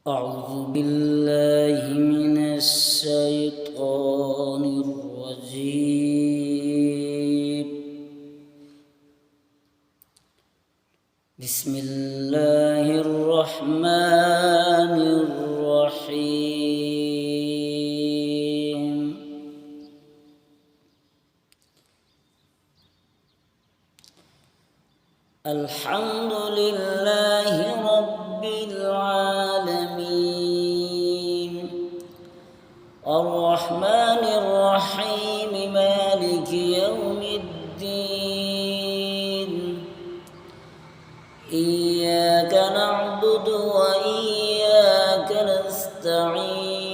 أعوذ بالله من الشيطان الرجيم. بسم الله الرحمن الرحيم. الحمد لله رب العالمين الرحمن الرحيم مالك يوم الدين إياك نعبد وإياك نستعين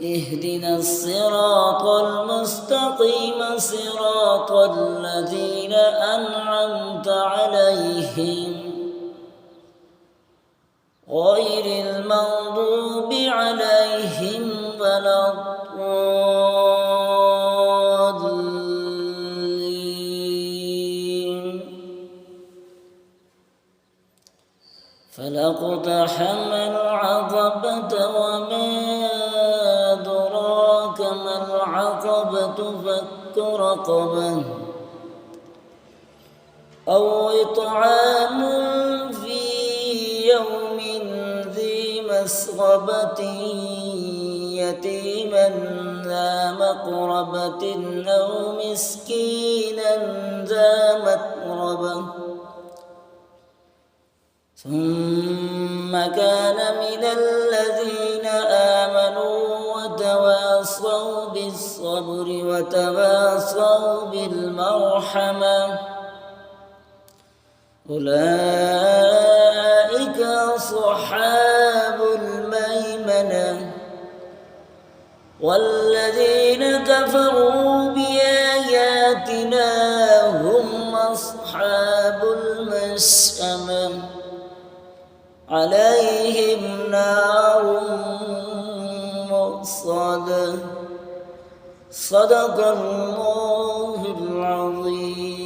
اهدنا الصراط المستقيم صراط الذين أنعمت عليهم غير المغضوب عليهم ولا الضالين. فلا اقتحم العقبة وما أدراك ما العقبة فك رقبة أو إطعام في يوم ذي مسغبة يتيما ذا مقربة أو مسكينا ذا متربة ثم كان من الذين آمنوا وتواصوا بالصبر وتواصوا بالمرحمة أولئك أصحاب الميمنة. والذين كفروا بآياتنا هم أصحاب المشأمة عليهم نار مؤصدة. صدق الله العظيم.